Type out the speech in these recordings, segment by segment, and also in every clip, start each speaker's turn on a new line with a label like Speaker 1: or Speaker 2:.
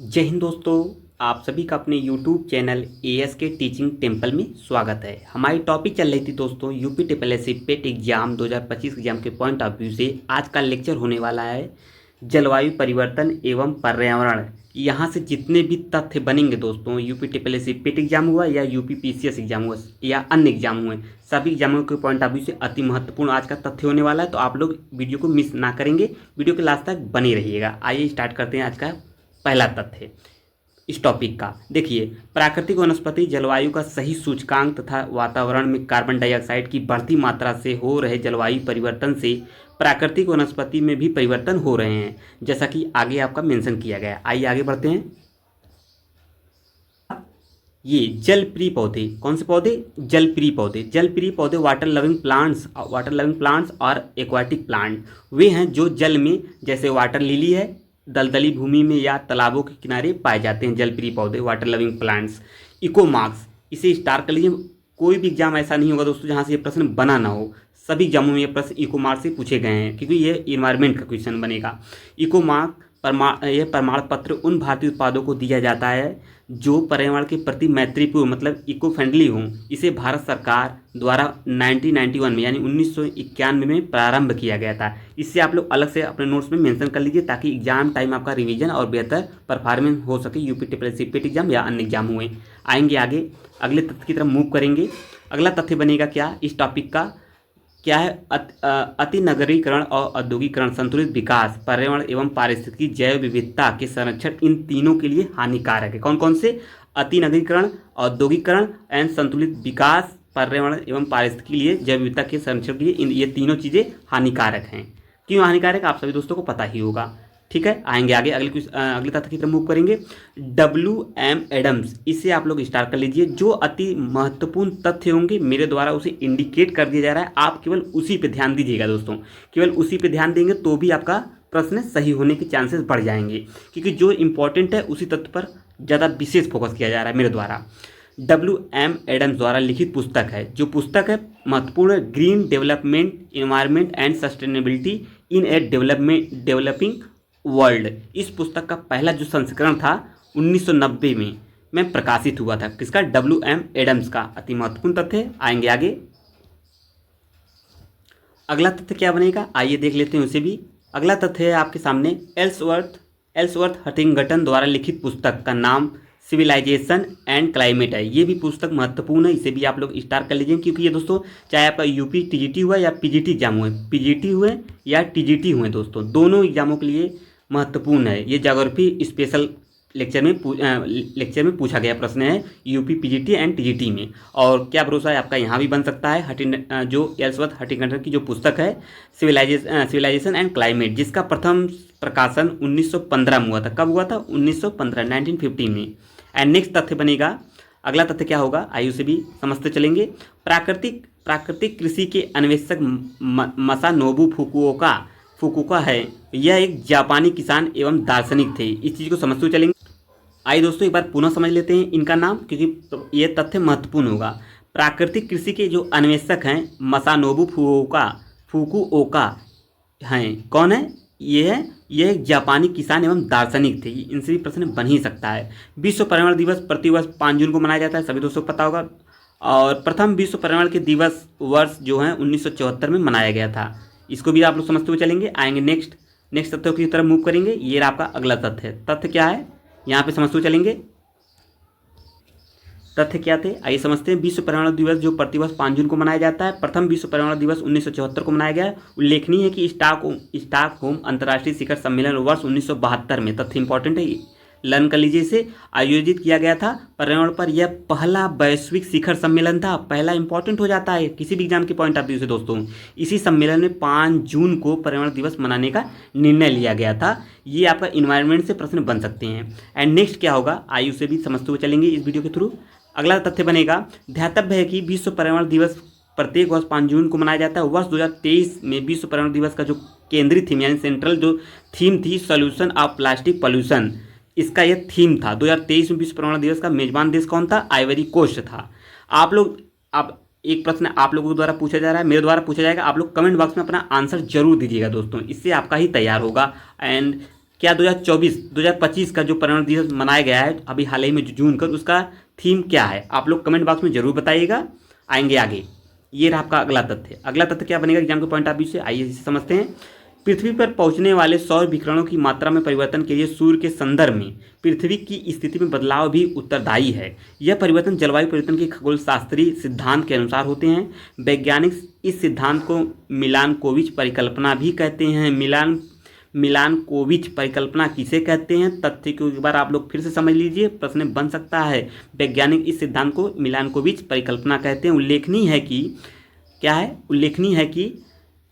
Speaker 1: जय हिंद दोस्तों। आप सभी का अपने YouTube channel ASK teaching temple में स्वागत है। हमारी टॉपिक चल रही थी दोस्तों UP triple S C PET exam 2025 exam के पॉइंट ऑफ व्यू से आज का लेक्चर होने वाला है जलवायु परिवर्तन एवं पर्यावरण। यहाँ से जितने भी तथ्य बनेंगे दोस्तों, UP triple S C PET exam हुआ या यूपी PCS एग्जाम हुआ या अन्य एग्जाम हुए, सभी एग्जामों के पॉइंट ऑफ व्यू से अति महत्वपूर्ण आज का तथ्य होने वाला है। तो आप लोग वीडियो को मिस ना करेंगे, वीडियो के लास्ट तक बने रहिएगा। आइए स्टार्ट करते हैं आज का पहला तथ्य इस टॉपिक का। देखिए, प्राकृतिक वनस्पति जलवायु का सही सूचकांक तथा वातावरण में कार्बन डाइऑक्साइड की बढ़ती मात्रा से हो रहे जलवायु परिवर्तन से प्राकृतिक वनस्पति में भी परिवर्तन हो रहे हैं, जैसा कि आगे आपका मेंशन किया गया है। आइए आगे बढ़ते हैं। ये जलप्रिय पौधे, कौन से पौधे? जलप्रिय पौधे। जलप्रिय पौधे वाटर लविंग प्लांट्स और एक्वाटिक प्लांट वे हैं जो जल में, जैसे वाटर लिली है, दलदली भूमि में या तालाबों के किनारे पाए जाते हैं जलप्रिय पौधे, water loving plants. Eco marks, इसे स्टार कर लीजिए। कोई भी एग्जाम ऐसा नहीं होगा दोस्तों जहाँ से ये प्रश्न बना ना हो। सभी एग्जामों में ये प्रश्न इको मार्क्स से पूछे गए हैं, क्योंकि ये इन्वायरमेंट का क्वेश्चन बनेगा। इको मार्क यह प्रमाण पत्र उन भारतीय उत्पादों को दिया जाता है जो पर्यावरण के प्रति मैत्रीपूर्ण मतलब इको फ्रेंडली हों। इसे भारत सरकार द्वारा 1991 में यानी 1991 में प्रारंभ किया गया था। इससे आप लोग अलग से अपने नोट्स में मेंशन कर लीजिए, ताकि एग्जाम टाइम आपका रिवीजन और बेहतर परफॉर्मेंस हो सके UP triple S C PET exam या अन्य एग्जाम हुए। आएंगे आगे अगले तथ्य की तरफ मूव करेंगे। अगला तथ्य बनेगा क्या इस टॉपिक का? क्या है? अति नगरीकरण और औद्योगिकरण, संतुलित विकास, पर्यावरण एवं पारिस्थितिकी जैव विविधता के संरक्षण इन तीनों के लिए हानिकारक है। कौन कौन से? अति नगरीकरण, औद्योगिकरण एंड संतुलित विकास, पर्यावरण एवं पारिस्थितिकी के लिए जैव विविधता के संरक्षण के लिए ये तीनों चीज़ें हानिकारक हैं। क्यों हानिकारक? आप सभी दोस्तों को पता ही होगा। ठीक है, आएंगे आगे अगले तथ्य की तरफ मूव करेंगे। WM एडम्स, इसे आप लोग स्टार कर लीजिए। जो अति महत्वपूर्ण तथ्य होंगे मेरे द्वारा उसे इंडिकेट कर दिया जा रहा है, आप केवल उसी पे ध्यान दीजिएगा दोस्तों। केवल उसी पे ध्यान देंगे तो भी आपका प्रश्न सही होने के चांसेस बढ़ जाएंगे, क्योंकि जो इंपॉर्टेंट है उसी तथ्य पर ज़्यादा विशेष फोकस किया जा रहा है मेरे द्वारा। WM एडम्स द्वारा लिखित पुस्तक है, जो पुस्तक है महत्वपूर्ण, green development, environment and sustainability in a developing world. इस पुस्तक का पहला जो संस्करण था 1990 में प्रकाशित हुआ था। किसका? WM एडम्स का। अति महत्वपूर्ण तथ्य। आएंगे आगे अगला तथ्य क्या बनेगा, आइए देख लेते हैं उसे भी। अगला तथ्य है आपके सामने एल्सवर्थ हटिंगटन द्वारा लिखित पुस्तक का नाम सिविलाइजेशन एंड क्लाइमेट है। ये भी पुस्तक महत्वपूर्ण है, इसे भी आप लोग स्टार कर लीजिए, क्योंकि ये दोस्तों चाहे आपका यूपी TGT हुआ या PGT एग्जाम हुए, PGT हुए या TGT हुए दोस्तों, दोनों एग्जामों के लिए महत्वपूर्ण है। ये ज्योग्राफी स्पेशल लेक्चर में पूछा गया प्रश्न है यूपी PGT एंड TGT में। और क्या भरोसा है आपका यहाँ भी बन सकता है। जो एल्सवर्थ हटिंगटन की जो पुस्तक है सिविलाइजेशन एंड क्लाइमेट, जिसका प्रथम प्रकाशन 1915 में हुआ था। कब हुआ था? 1915 में। एंड नेक्स्ट तथ्य बनेगा, अगला तथ्य क्या होगा आइए उसे भी समझते चलेंगे। प्राकृतिक कृषि के अन्वेषक मसानोबु फुकुओका है। यह एक जापानी किसान एवं दार्शनिक थे। इस चीज़ को समझते हुए चलेंगे। आइए दोस्तों एक बार पुनः समझ लेते हैं इनका नाम, क्योंकि ये तथ्य महत्वपूर्ण होगा। प्राकृतिक कृषि के जो अन्वेषक हैं मसानोबु फुकुओका हैं। कौन है? ये एक जापानी किसान एवं दार्शनिक थे। इनसे भी प्रश्न बन ही सकता है। विश्व पर्यावरण दिवस प्रतिवर्ष 5 जून को मनाया जाता है, सभी दोस्तों को पता होगा। और प्रथम विश्व पर्यावरण के दिवस वर्ष जो है 1974 में मनाया गया था। इसको भी आप लोग समझते हुए चलेंगे। आएंगे नेक्स्ट तथ्यों की तरफ मूव करेंगे। ये आपका अगला तथ्य क्या है यहाँ पे समझते हुए चलेंगे। तथ्य क्या थे आइए समझते हैं। विश्व पर्यावरण दिवस जो प्रतिवर्ष 5 जून को मनाया जाता है, प्रथम विश्व पर्यावरण दिवस 1974 को मनाया गया है। उल्लेखनीय है कि स्टॉकहोम अंतर्राष्ट्रीय शिखर सम्मेलन वर्ष 1972 में, तथ्य इंपॉर्टेंट है, लर्न कर लीजिए, इसे आयोजित किया गया था। पर्यावरण पर यह पहला वैश्विक शिखर सम्मेलन था। पहला इंपॉर्टेंट हो जाता है किसी भी एग्जाम के पॉइंट ऑफ व्यू से दोस्तों। इसी सम्मेलन में 5 जून को पर्यावरण दिवस मनाने का निर्णय लिया गया था। ये आपका इन्वायरमेंट से प्रश्न बन सकते हैं। एंड नेक्स्ट क्या होगा आइए उसे भी समझते हुए चलेंगे इस वीडियो के थ्रू। अगला तथ्य बनेगा, ध्यातव्य है कि विश्व पर्यावरण दिवस प्रत्येक वर्ष 5 जून को मनाया जाता है। वर्ष 2023 में विश्व पर्यावरण दिवस का जो केंद्रीय थीम यानी सेंट्रल जो थीम थी सॉल्यूशन ऑफ प्लास्टिक पॉल्यूशन, इसका यह थीम था। 2023 में विश्व पर्यावरण दिवस का मेजबान देश कौन था? आइवरी कोस्ट था। आप एक प्रश्न आप लोगों द्वारा पूछा जा रहा है, मेरे द्वारा पूछा जाएगा। आप लोग कमेंट बॉक्स में अपना आंसर जरूर दीजिएगा दोस्तों, इससे आपका ही तैयार होगा। एंड क्या 2025 का जो पर्यावरण दिवस मनाया गया है अभी हाल ही में जून कर, उसका थीम क्या है? आप लोग कमेंट बॉक्स में जरूर बताइएगा। आएंगे आगे। ये रहा आपका अगला तथ्य। अगला तथ्य क्या बनेगा एग्जाम के पॉइंट ऑफ व्यू से, आइए इसे समझते हैं। पृथ्वी पर पहुंचने वाले सौर विकिरणों की मात्रा में परिवर्तन के लिए सूर्य के संदर्भ में पृथ्वी की स्थिति में बदलाव भी उत्तरदायी है। यह परिवर्तन जलवायु परिवर्तन के खगोल शास्त्रीय सिद्धांत के अनुसार होते हैं। वैज्ञानिक इस सिद्धांत को मिलानकोविच परिकल्पना भी कहते हैं। मिलानकोविच परिकल्पना किसे कहते हैं? तथ्य को एक बार आप लोग फिर से समझ लीजिए, प्रश्न बन सकता है। वैज्ञानिक इस सिद्धांत को मिलानकोविच परिकल्पना कहते हैं। उल्लेखनीय है कि क्या है? उल्लेखनीय है कि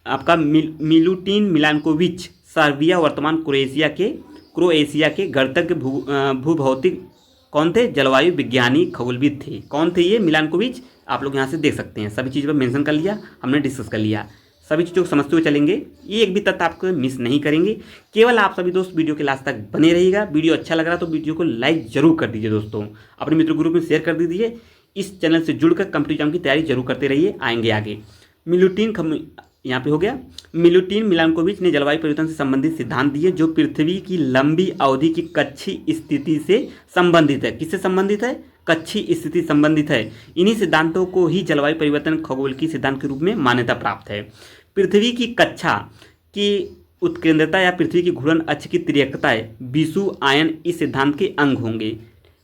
Speaker 1: आपका मिलुटिन मिलानकोविच सर्बिया वर्तमान क्रोएशिया के गणतज्ञ भूभौतिक कौन थे? जलवायु विज्ञानी खगोलविद थे। कौन थे ये? मिलानकोविच। आप लोग यहाँ से देख सकते हैं, सभी चीज़ों पर मेंशन कर लिया, हमने डिस्कस कर लिया, सभी चीज़ों को समझते हुए चलेंगे। ये एक भी तथ्य आपको मिस नहीं करेंगे। केवल आप सभी दोस्त वीडियो के लास्ट तक बने रहिएगा। वीडियो अच्छा लग रहा तो वीडियो को लाइक जरूर कर दीजिए दोस्तों, अपने मित्र ग्रुप में शेयर कर दीजिए। इस चैनल से जुड़कर कॉम्पिटिटिव एग्जाम की तैयारी जरूर करते रहिए। आएंगे आगे। यहाँ पे हो गया। मिलुटिन मिलानकोविच ने जलवायु परिवर्तन से संबंधित सिद्धांत दिए जो पृथ्वी की लंबी अवधि की कक्षीय स्थिति से संबंधित है। किससे संबंधित है? कक्षीय स्थिति संबंधित है। इन्हीं सिद्धांतों को ही जलवायु परिवर्तन खगोल की सिद्धांत के रूप में मान्यता प्राप्त है। पृथ्वी की कक्षा की उत्केंद्रता या पृथ्वी की घूर्णन अक्ष की तिर्यकता विषु आयन इस सिद्धांत के अंग होंगे।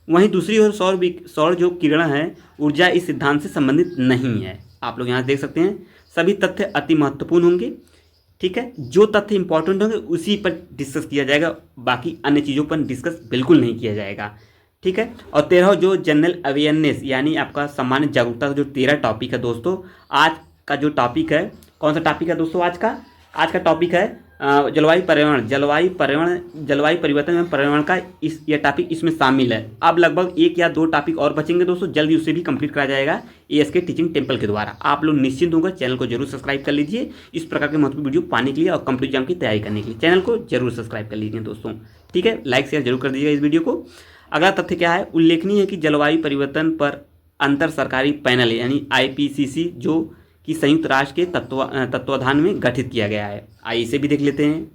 Speaker 1: वहीं दूसरी ओर सौर जो किरण है ऊर्जा इस सिद्धांत से संबंधित नहीं है। आप लोग यहाँ देख सकते हैं, सभी तथ्य अति महत्वपूर्ण होंगे। ठीक है, जो तथ्य इंपॉर्टेंट होंगे उसी पर डिस्कस किया जाएगा, बाकी अन्य चीज़ों पर डिस्कस बिल्कुल नहीं किया जाएगा। ठीक है, और 13 जो जनरल अवेयरनेस यानी आपका सामान्य जागरूकता का जो 13 टॉपिक है दोस्तों, आज का जो टॉपिक है, कौन सा टॉपिक है दोस्तों? आज का टॉपिक है जलवायु परिवर्तन एवं पर्यावरण का यह टॉपिक इसमें शामिल है। अब लगभग 1 या 2 टॉपिक और बचेंगे दोस्तों, जल्दी उसे भी कंप्लीट करा जाएगा ASK टीचिंग टेम्पल के द्वारा। आप लोग निश्चिंत होकर चैनल को जरूर सब्सक्राइब कर लीजिए। इस प्रकार के महत्वपूर्ण वीडियो पाने के लिए और कॉम्पिटिटिव एग्जाम की तैयारी करने के लिए चैनल को जरूर सब्सक्राइब कर लीजिए दोस्तों। ठीक है, लाइक शेयर जरूर कर दीजिएगा इस वीडियो को। अगला तथ्य क्या है? उल्लेखनीय है कि जलवायु परिवर्तन पर अंतर सरकारी पैनल यानी IPCC जो कि संयुक्त राष्ट्र के तत्वाधान में गठित किया गया है। आइए इसे भी देख लेते हैं।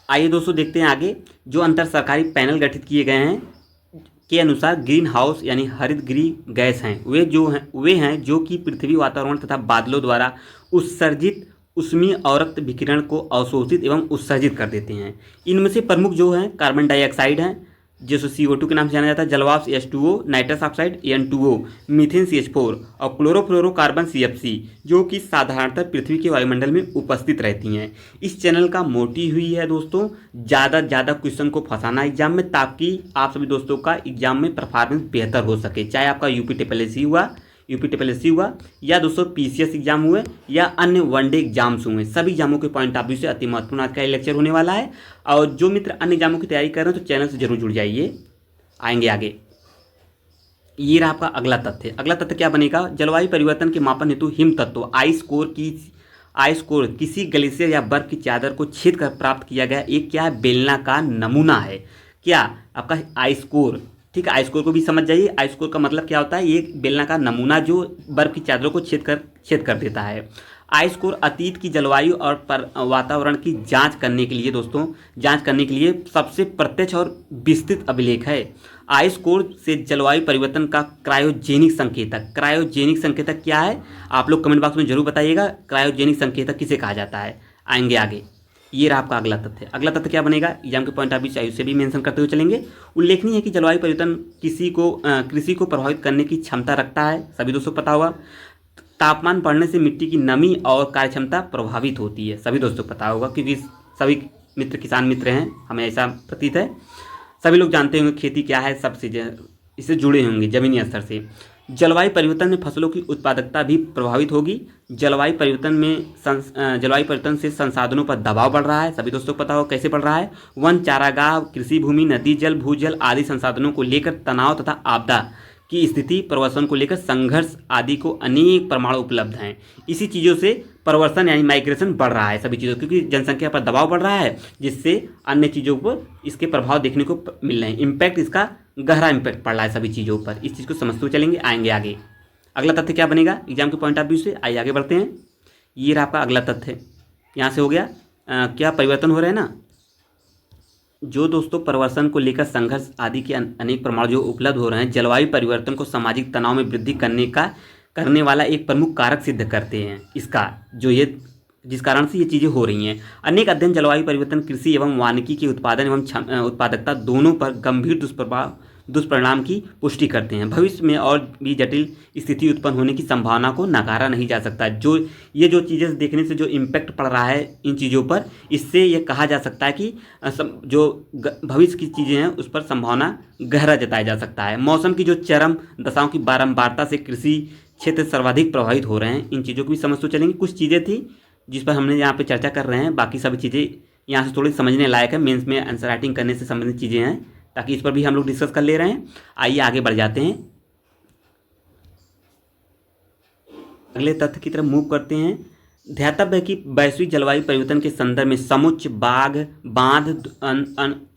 Speaker 1: आइए दोस्तों देखते हैं आगे। जो अंतर सरकारी पैनल गठित किए गए हैं के अनुसार ग्रीन हाउस यानी हरित गृह गैस हैं वे हैं जो कि पृथ्वी वातावरण तथा बादलों द्वारा उत्सर्जित ऊष्मीय अवरक्त विकिरण को अवशोषित एवं उत्सर्जित कर देते हैं। इनमें से प्रमुख जो हैं कार्बन डाइऑक्साइड हैं जिसे CO2 के नाम से जाना जाता है, जलवाष्प H2O, nitrous oxide N2O, methane CH4 और क्लोरोफ्लोरोकार्बन CFC जो कि साधारणतः पृथ्वी के वायुमंडल में उपस्थित रहती हैं। इस चैनल का मोटिव हुई है दोस्तों ज़्यादा क्वेश्चन को फंसाना एग्जाम में, ताकि आप सभी दोस्तों का एग्जाम में परफॉर्मेंस बेहतर हो सके। चाहे आपका यूपी हुआ या दोस्तों PCS एग्जाम हुए या अन्य वनडे एग्जाम्स हुए, सभी एग्जामों के पॉइंट ऑफ व्यू से अति महत्वपूर्ण आज का लेक्चर होने वाला है। और जो मित्र अन्य एग्जामों की तैयारी कर रहे हैं तो चैनल से जरूर जुड़ जाइए। आएंगे आगे। ये रहा आपका अगला तथ्य। अगला तथ्य क्या बनेगा? जलवायु परिवर्तन के मापन हेतु हिम तत्व आइस कोर किसी ग्लेशियर या बर्फ की चादर को छेद कर प्राप्त किया गया एक क्या है? बेलनाकार नमूना है। क्या? आपका आइस कोर। ठीक है, आइस कोर को भी समझ जाइए। आइस कोर का मतलब क्या होता है? ये बेलनाकार नमूना जो बर्फ की चादरों को छेद कर देता है। आइस कोर अतीत की जलवायु और वातावरण की जांच करने के लिए सबसे प्रत्यक्ष और विस्तृत अभिलेख है। आइस कोर से जलवायु परिवर्तन का क्रायोजेनिक संकेतक क्या है? आप लोग कमेंट बॉक्स में जरूर बताइएगा, क्रायोजेनिक संकेतक किसे कहा जाता है। आएंगे आगे। ये रहा आपका अगला तथ्य। अगला तथ्य क्या बनेगा? एग्जाम के पॉइंट ऑफ व्यू से उसे भी मेंशन करते हुए चलेंगे। उल्लेखनीय है कि जलवायु परिवर्तन कृषि को प्रभावित करने की क्षमता रखता है। सभी दोस्तों को पता होगा। तापमान बढ़ने से मिट्टी की नमी और कार्यक्षमता प्रभावित होती है। सभी दोस्तों को पता होगा क्योंकि सभी मित्र किसान मित्र हैं, हमें ऐसा प्रतीत है। सभी लोग जानते होंगे खेती क्या है, सब चीज़ें इससे जुड़े होंगे जमीनी स्तर से। जलवायु परिवर्तन में फसलों की उत्पादकता भी प्रभावित होगी। जलवायु परिवर्तन से संसाधनों पर दबाव बढ़ रहा है। सभी दोस्तों को पता हो कैसे बढ़ रहा है। वन, चारागाह, कृषि भूमि, नदी जल, भूजल आदि संसाधनों को लेकर तनाव तथा आपदा की स्थिति, प्रवर्सन को लेकर संघर्ष आदि को अनेक प्रमाण उपलब्ध हैं। इसी चीज़ों से प्रवर्सन यानी माइग्रेशन बढ़ रहा है सभी चीज़ों, क्योंकि जनसंख्या पर दबाव बढ़ रहा है जिससे अन्य चीज़ों पर इसके प्रभाव देखने को मिल रहे हैं। इम्पैक्ट इसका गहरा इम्पैक्ट पड़ रहा है सभी चीज़ों पर। इस चीज़ को समझते हुए चलेंगे। आएंगे आगे। अगला तथ्य क्या बनेगा एग्जाम के पॉइंट ऑफ व्यू से? आइए आगे बढ़ते हैं। ये रहा आपका अगला तथ्य। यहाँ से हो गया क्या परिवर्तन हो रहे हैं ना, जो दोस्तों प्रवर्सन को लेकर संघर्ष आदि के अनेक प्रमाण जो उपलब्ध हो रहे हैं, जलवायु परिवर्तन को सामाजिक तनाव में वृद्धि करने वाला एक प्रमुख कारक सिद्ध करते हैं। इसका जो ये जिस कारण से ये चीज़ें हो रही हैं। अनेक अध्ययन जलवायु परिवर्तन कृषि एवं वानिकी के उत्पादन एवं उत्पादकता दोनों पर गंभीर दुष्परिणाम की पुष्टि करते हैं। भविष्य में और भी जटिल स्थिति उत्पन्न होने की संभावना को नकारा नहीं जा सकता। ये जो चीज़ें देखने से जो इम्पैक्ट पड़ रहा है इन चीज़ों पर, इससे ये कहा जा सकता है कि जो भविष्य की चीज़ें हैं उस पर संभावना गहरा जताया जा सकता है। मौसम की जो चरम दशाओं की बारंबारता से कृषि क्षेत्र सर्वाधिक प्रभावित हो रहे हैं। इन चीज़ों को भी समझ तो चलेंगे। कुछ चीज़ें थी जिस पर हमने यहाँ पे चर्चा कर रहे हैं, बाकी सभी चीज़ें यहाँ से थोड़ी समझने लायक है। मेंस में आंसर राइटिंग करने से संबंधित चीज़ें हैं, ताकि इस पर भी हम लोग डिस्कस कर ले रहे हैं। आइए आगे बढ़ जाते हैं, अगले तथ्य की तरफ मूव करते हैं। ध्यातव्य है कि वैश्विक जलवायु परिवर्तन के संदर्भ में समुच्च बांध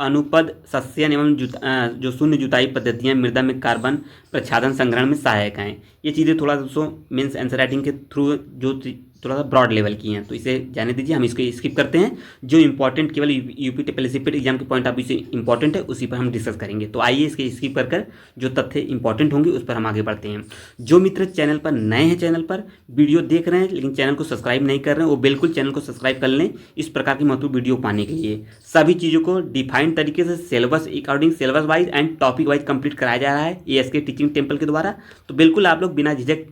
Speaker 1: अनुपद सस्यन एवं जो शून्य जुताई पद्धतियाँ मृदा में कार्बन प्रच्छादन संग्रहण में सहायक हैं। ये चीज़ें थोड़ा दोस्तों मीन्स आंसर राइटिंग के थ्रू जो थोड़ा सा ब्रॉड लेवल की हैं, तो इसे जाने दीजिए, हम इसको स्किप करते हैं। जो इंपॉर्टेंट केवल यूपी टेपलीसीपीट एग्जाम के पॉइंट ऑफ व्यू से इंपॉर्टेंट है उसी पर हम डिस्कस करेंगे। तो आइए इसके स्किप कर जो तथ्य इंपॉर्टेंट होंगे उस पर हम आगे बढ़ते हैं। जो मित्र चैनल पर नए हैं, चैनल पर वीडियो देख रहे हैं लेकिन चैनल को सब्सक्राइब नहीं कर रहे हैं, वो बिल्कुल चैनल को सब्सक्राइब कर लें इस प्रकार की महत्वपूर्ण वीडियो पाने के लिए। सभी चीज़ों को डिफाइंड तरीके से syllabus according syllabus wise and topic wise complete कराया जा रहा है ASK टीचिंग टेम्पल के द्वारा। तो बिल्कुल आप लोग बिना झिझक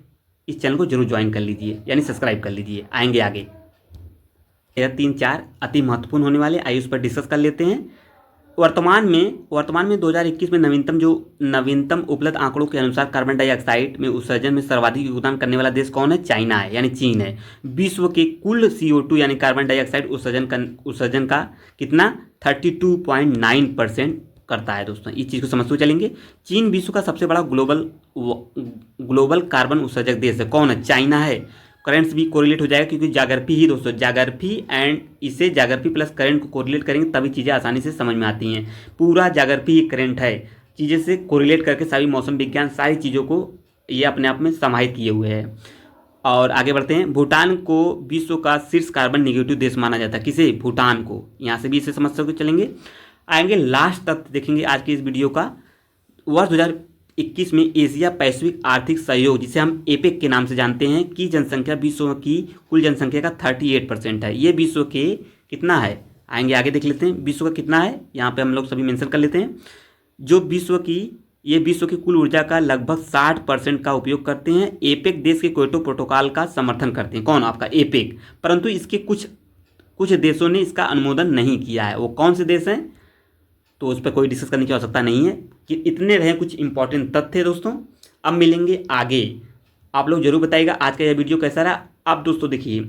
Speaker 1: इस चैनल को जरूर ज्वाइन कर लीजिए, यानी सब्सक्राइब कर लीजिए। आएंगे आगे 3-4 अति महत्वपूर्ण होने वाले, आइए उस पर डिस्कस कर लेते हैं। वर्तमान में 2021 में नवीनतम उपलब्ध आंकड़ों के अनुसार कार्बन डाइऑक्साइड में उत्सर्जन में सर्वाधिक योगदान करने वाला देश कौन है? चाइना है, यानी चीन है। विश्व के कुल CO2 यानी कार्बन डाइऑक्साइड उत्सर्जन का कितना 32.9% करता है दोस्तों। इस चीज़ को समझते चलेंगे। चीन विश्व का सबसे बड़ा ग्लोबल कार्बन उत्सर्जक देश है। कौन है? चाइना है। करेंट्स भी कोरिलेट हो जाएगा, क्योंकि जाग्राफी ही दोस्तों, जाग्राफी एंड इसे जाग्राफी प्लस करंट को कोरिलेट करेंगे तभी चीज़ें आसानी से समझ में आती हैं। पूरा जाग्राफी ही करंट है, चीज़ें से कोरिलेट करके सभी मौसम विज्ञान सारी चीज़ों को ये अपने आप में समाहित किए हुए है। और आगे बढ़ते हैं। भूटान को विश्व का शीर्ष कार्बन निगेटिव देश माना जाता है। किसे? भूटान को। यहाँ से भी इसे समझ सकते चलेंगे। आएंगे लास्ट तक देखेंगे आज की इस वीडियो का। वर्ष 2021 में एशिया पैसिफिक आर्थिक सहयोग, जिसे हम एपेक के नाम से जानते हैं, की जनसंख्या विश्व की कुल जनसंख्या का 38% है। ये विश्व के कितना है? आएंगे आगे देख लेते हैं विश्व का कितना है। यहाँ पे हम लोग सभी मेंशन कर लेते हैं। जो विश्व की कुल ऊर्जा का लगभग 60% का उपयोग करते हैं। एपेक देश के क्योटो प्रोटोकॉल का समर्थन करते हैं। कौन? आपका एपेक। परंतु इसके कुछ देशों ने इसका अनुमोदन नहीं किया है। वो कौन से देश हैं? तो उस पर कोई डिस्कस करने की आवश्यकता नहीं है। कि इतने रहे कुछ इंपॉर्टेंट तथ्य दोस्तों। अब मिलेंगे आगे। आप लोग जरूर बताइएगा आज का यह वीडियो कैसा रहा। अब दोस्तों देखिए,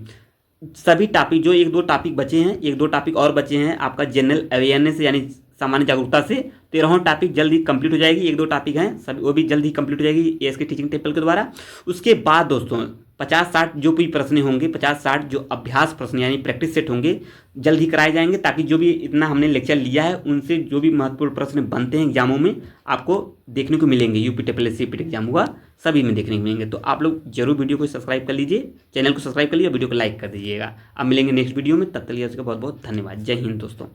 Speaker 1: सभी टॉपिक जो 1-2 टॉपिक बचे हैं, 1-2 टॉपिक और बचे हैं आपका जनरल अवेयरनेस यानी सामान्य जागरूकता से, 13वां टॉपिक जल्द ही कंप्लीट हो जाएगी। 1-2 टॉपिक हैं सभी, वो भी जल्द ही कंप्लीट हो जाएगी ASK टीचिंग टेम्पल के द्वारा। उसके बाद दोस्तों 50-60 जो भी प्रश्न होंगे, 50-60 जो अभ्यास प्रश्न यानी प्रैक्टिस सेट होंगे जल्द ही कराए जाएंगे, ताकि जो भी इतना हमने लेक्चर लिया है उनसे जो भी महत्वपूर्ण प्रश्न बनते हैं एग्जामों में आपको देखने को मिलेंगे। यूपी टेपलीसीपीट एग्जाम हुआ सभी में देखने को मिलेंगे। तो आप लोग जरूर वीडियो को सब्सक्राइब कर लीजिए, चैनल को सब्सक्राइब कर लीजिए, वीडियो को लाइक कर दीजिएगा। अब मिलेंगे नेक्स्ट वीडियो में, तब तक के लिए बहुत बहुत धन्यवाद। जय हिंद दोस्तों।